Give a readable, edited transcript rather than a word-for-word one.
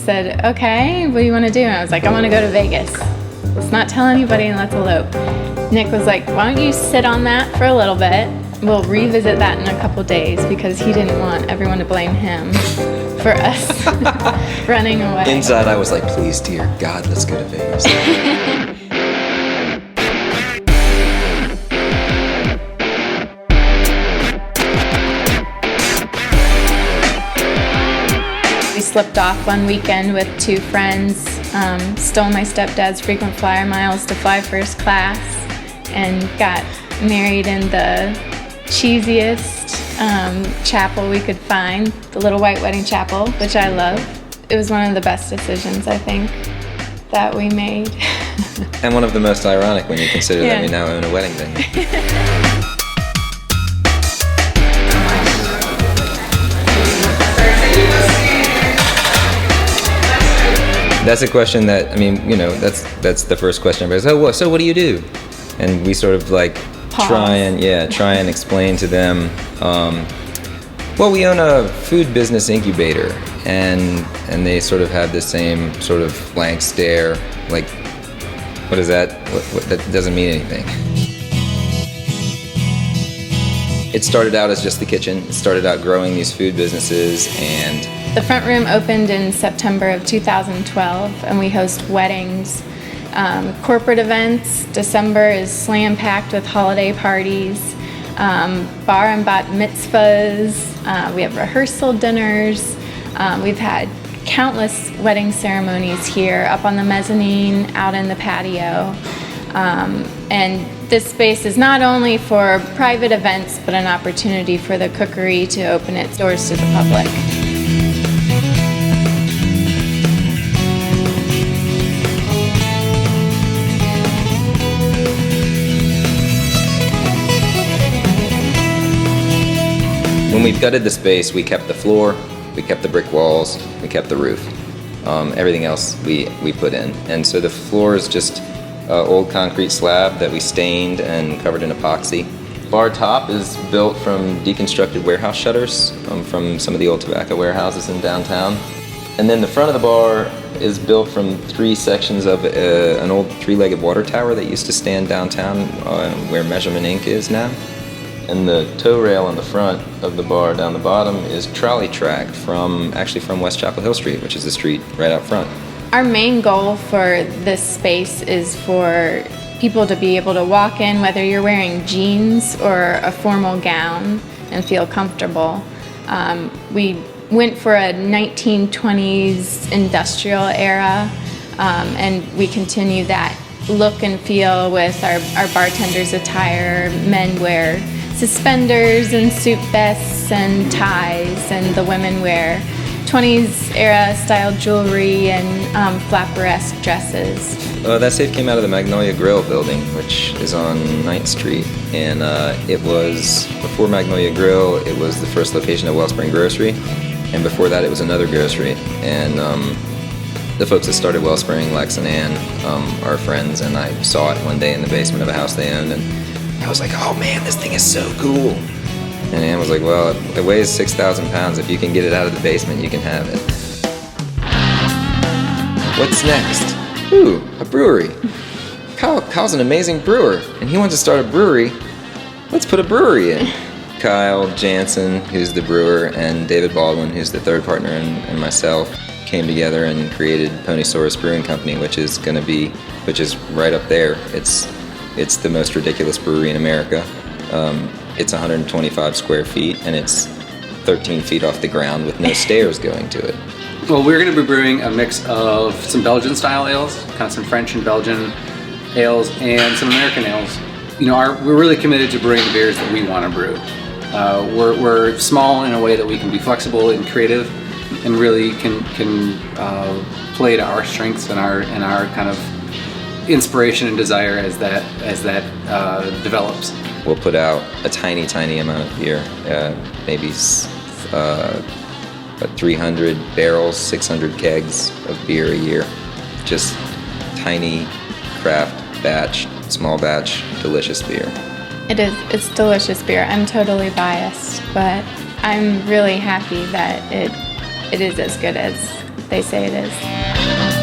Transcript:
said, okay, what do you want to do? And I was like, I want to go to Vegas. Let's not tell anybody and let's elope. Nick was like, why don't you sit on that for a little bit? We'll revisit that in a couple days, because he didn't want everyone to blame him for us running away. Inside I was like, please, dear God, let's go to Vegas. We slipped off one weekend with 2 friends, stole my stepdad's frequent flyer miles to fly first class, and got married in the cheesiest chapel we could find, the little white wedding chapel, which I love. It was one of the best decisions, I think, that we made. And one of the most ironic when you consider that we now own a wedding venue. That's a question that, I mean, you know, that's the first question. Everybody's, oh, so what do you do? And we sort of like try and explain to them, well, we own a food business incubator, and they sort of have the same sort of blank stare, like, what is that? What that doesn't mean anything. It started out as just the kitchen. It started out growing these food businesses, and the front room opened in September of 2012, and we host weddings, corporate events. December is slam-packed with holiday parties, bar and bat mitzvahs. We have rehearsal dinners. We've had countless wedding ceremonies here, up on the mezzanine, out in the patio. And this space is not only for private events, but an opportunity for the Cookery to open its doors to the public. When we gutted the space, we kept the floor, we kept the brick walls, we kept the roof. Everything else we put in. And so the floor is just old concrete slab that we stained and covered in epoxy. Bar top is built from deconstructed warehouse shutters from some of the old tobacco warehouses in downtown. And then the front of the bar is built from 3 sections of an old 3-legged water tower that used to stand downtown where Measurement Inc. is now. And the tow rail on the front of the bar down the bottom is trolley track from West Chapel Hill Street, which is the street right out front. Our main goal for this space is for people to be able to walk in, whether you're wearing jeans or a formal gown, and feel comfortable. We went for a 1920s industrial era, and we continue that look and feel with our bartenders' attire. Men wear suspenders and suit vests and ties, and the women wear 20s era style jewelry and flapper-esque dresses. That safe came out of the Magnolia Grill building, which is on 9th Street. And it was, before Magnolia Grill, it was the first location of Wellspring Grocery. And before that, it was another grocery. And the folks that started Wellspring, Lex and Ann, are friends. And I saw it one day in the basement of a house they owned. And I was like, oh man, this thing is so cool. And Ann was like, well, it weighs 6,000 pounds. If you can get it out of the basement, you can have it. What's next? Ooh, a brewery. Kyle's an amazing brewer, and he wants to start a brewery. Let's put a brewery in. Kyle Jansen, who's the brewer, and David Baldwin, who's the third partner, and myself came together and created Ponysaurus Brewing Company, which is right up there. It's the most ridiculous brewery in America. It's 125 square feet, and it's 13 feet off the ground with no stairs going to it. Well, we're going to be brewing a mix of some Belgian-style ales, kind of some French and Belgian ales, and some American ales. You know, we're really committed to brewing the beers that we want to brew. We're small in a way that we can be flexible and creative, and really can play to our strengths and our kind of inspiration and desire as that develops. We'll put out a tiny amount of beer, maybe 300 barrels, 600 kegs of beer a year. Just tiny craft batch, small batch, delicious beer. It is. It's delicious beer. I'm totally biased, but I'm really happy that it is as good as they say it is.